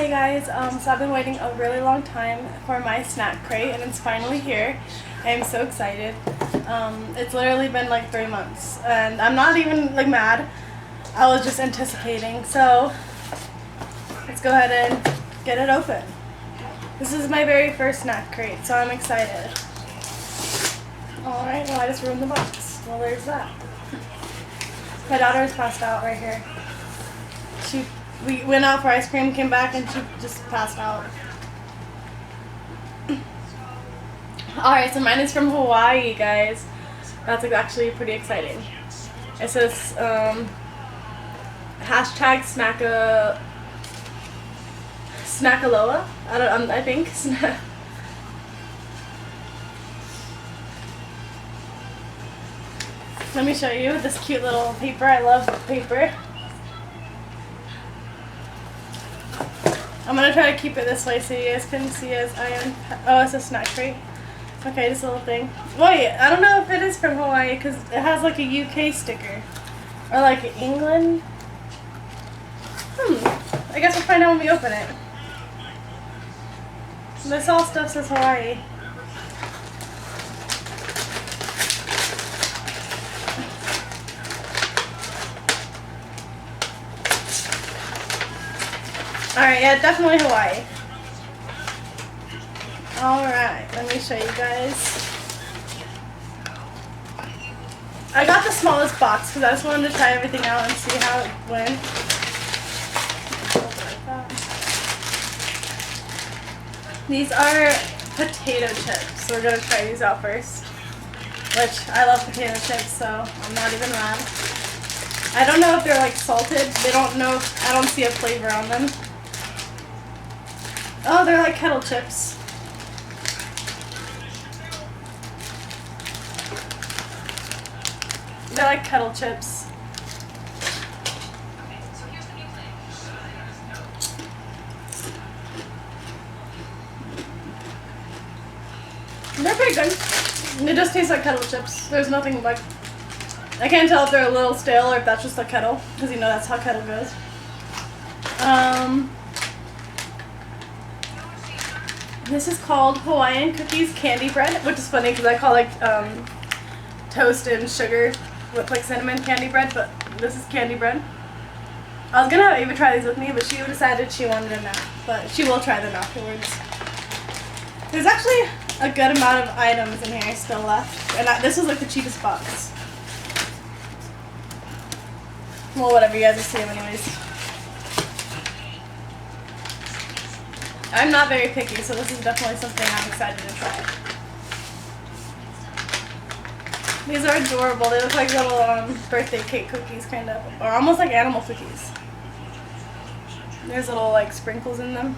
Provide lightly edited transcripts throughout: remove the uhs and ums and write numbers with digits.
Hey guys, so I've been waiting a really long time for my snack crate and it's finally here. I am so excited. It's literally been like 3 months and I'm not even like mad. I was just anticipating. So let's go ahead and get it open. This is my very first snack crate, so I'm excited. Alright, well I just ruined the box. Well, there's that. My daughter is passed out right here. We went out for ice cream, came back, and she just passed out. Alright, so mine is from Hawaii, guys. That's actually pretty exciting. It says, hashtag Snackaloa. I think. Let me show you this cute little paper. I love paper. I'm gonna try to keep it this way so you guys can see as I am. Oh, it's a snack crate. Okay, this little thing. Wait, I don't know if it is from Hawaii because it has like a UK sticker. Or like England. I guess we'll find out when we open it. This all stuff says Hawaii. Alright, yeah, definitely Hawaii. Alright, let me show you guys. I got the smallest box because I just wanted to try everything out and see how it went. These are potato chips, so we're going to try these out first. Which, I love potato chips, so I'm not even mad. I don't know if they're like salted. I don't see a flavor on them. Oh, they're like kettle chips. They're like kettle chips. They're pretty good. It just tastes like kettle chips. There's nothing like... I can't tell if they're a little stale or if that's just a kettle, because you know that's how kettle goes. This is called Hawaiian Cookies Candy Bread, which is funny because I call like toast and sugar with like cinnamon candy bread, but this is candy bread. I was gonna have Ava try these with me, but she decided she wanted them now, but she will try them afterwards. There's actually a good amount of items in here still left, and this was like the cheapest box. Well, whatever, you guys will see them anyways. I'm not very picky, so this is definitely something I'm excited to try. These are adorable. They look like little birthday cake cookies, kind of. Or almost like animal cookies. There's little like sprinkles in them.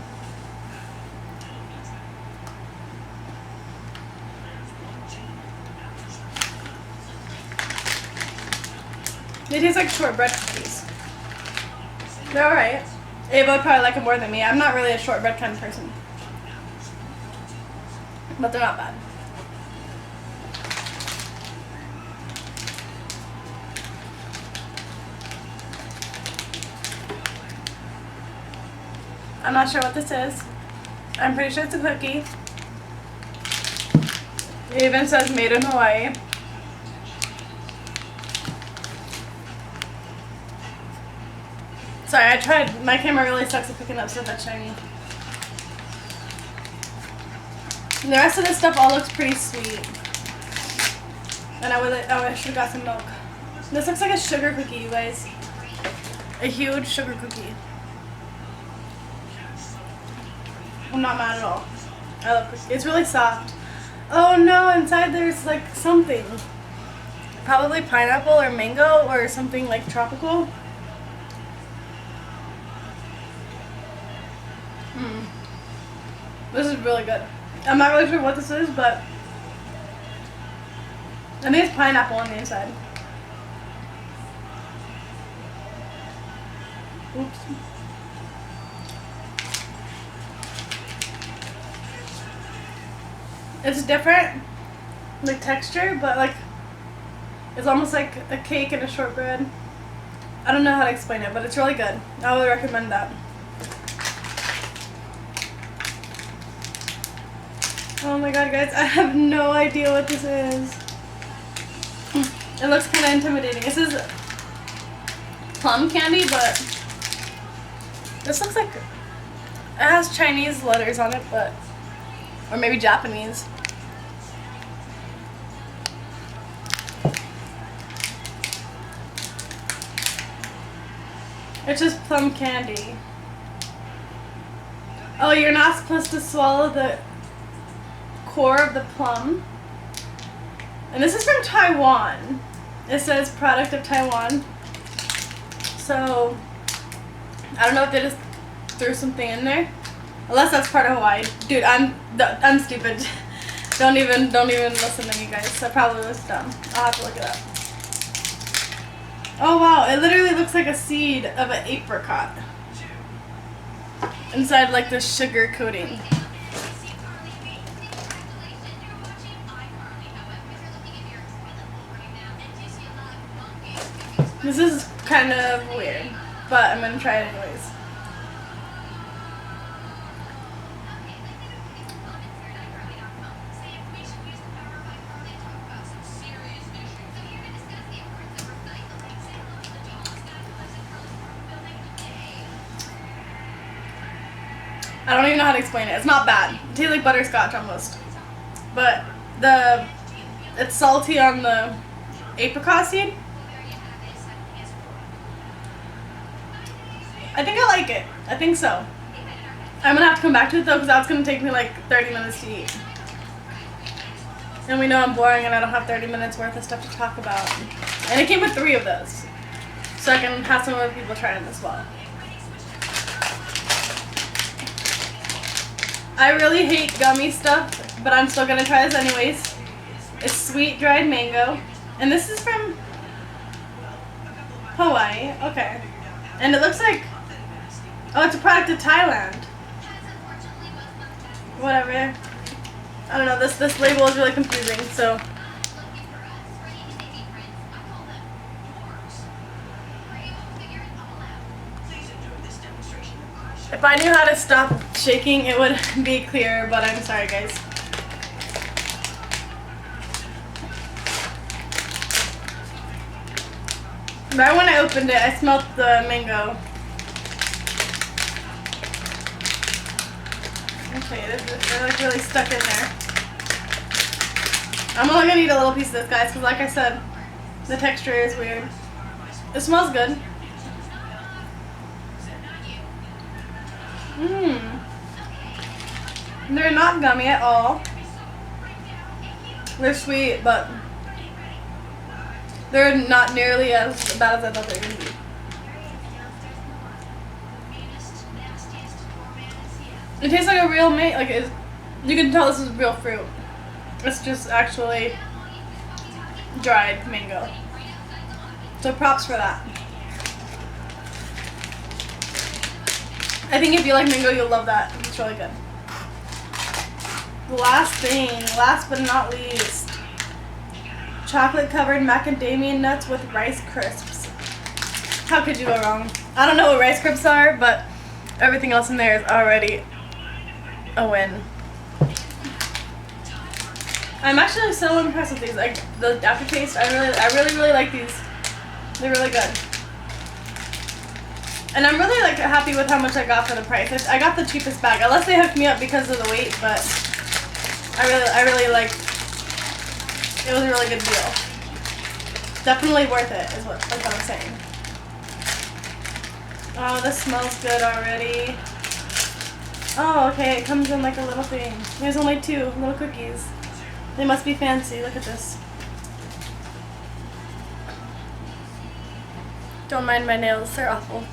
They taste like shortbread cookies. They're alright. Ava would probably like them more than me. I'm not really a shortbread kind of person. But they're not bad. I'm not sure what this is. I'm pretty sure it's a cookie. It even says made in Hawaii. Sorry, I tried. My camera really sucks at picking up stuff that's shiny. And the rest of this stuff all looks pretty sweet. And I should have got some milk. This looks like a sugar cookie, you guys. A huge sugar cookie. I'm not mad at all. I love cookies. It's really soft. Oh no, inside there's like something. Probably pineapple or mango or something like tropical. This is really good. I'm not really sure what this is, but I think it's pineapple on the inside. Oops. It's different, like texture, but like it's almost like a cake and a shortbread. I don't know how to explain it, but it's really good. I would recommend that. Oh my god, guys, I have no idea what this is. It looks kind of intimidating. This is plum candy, but this looks like it has Chinese letters on it, but or maybe Japanese. It's just plum candy. Oh, you're not supposed to swallow the core of the plum. And this is from Taiwan. It says product of Taiwan. So, I don't know if they just threw something in there. Unless that's part of Hawaii. Dude, I'm stupid. Don't even listen to me, guys. I probably was dumb. I'll have to look it up. Oh wow, it literally looks like a seed of an apricot. Inside like the sugar coating. This is kind of weird, but I'm gonna try it anyways. I don't even know how to explain it. It's not bad. It tastes like butterscotch almost. But it's salty on the apricot seed. I think I like it. I think so. I'm gonna have to come back to it though because that's gonna take me like 30 minutes to eat. And we know I'm boring and I don't have 30 minutes worth of stuff to talk about. And it came with 3 of those. So I can have some other people try them as well. I really hate gummy stuff, but I'm still gonna try this anyways. It's sweet dried mango. And this is from Hawaii. Okay. And it looks like, oh, it's a product of Thailand. Whatever. I don't know, this label is really confusing, so. If I knew how to stop shaking, it would be clearer, but I'm sorry, guys. Right when I opened it, I smelled the mango. Okay, they're like really stuck in there. I'm only gonna eat a little piece of this, guys, because like I said, the texture is weird. It smells good. They're not gummy at all. They're sweet, but they're not nearly as bad as I thought they were going to be. It tastes like a real you can tell this is real fruit. It's just actually dried mango. So props for that. I think if you like mango, you'll love that. It's really good. Last but not least, chocolate covered macadamia nuts with Rice Crisps. How could you go wrong? I don't know what Rice Crisps are, but everything else in there is already a win. I'm actually so impressed with these. Like the aftertaste, I really like these. They're really good. And I'm really like happy with how much I got for the price. I got the cheapest bag, unless they hooked me up because of the weight, but I really like, it was a really good deal. Definitely worth it is what I'm saying. Oh, this smells good already. Oh, okay, it comes in like a little thing. There's only 2 little cookies. They must be fancy. Look at this. Don't mind my nails, they're awful.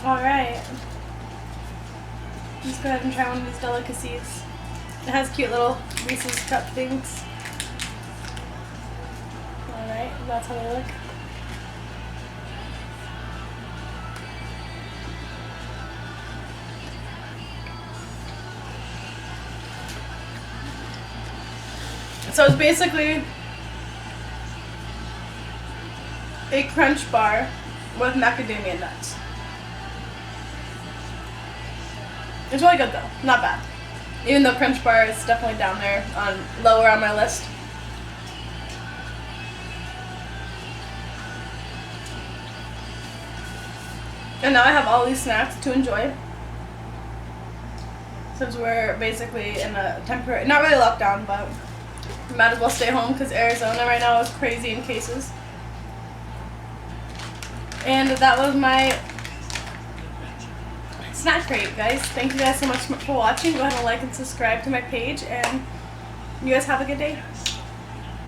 Alright. Let's go ahead and try one of these delicacies. It has cute little Reese's cup things. Alright, that's how they look. So it's basically a crunch bar with macadamia nuts. It's really good though, not bad. Even though Crunch Bar is definitely down there, lower on my list. And now I have all these snacks to enjoy. Since we're basically in a temporary, not really lockdown, but we might as well stay home because Arizona right now is crazy in cases. And that was my snack crate, guys. Thank you guys so much for watching. Go ahead and like and subscribe to my page, and you guys have a good day.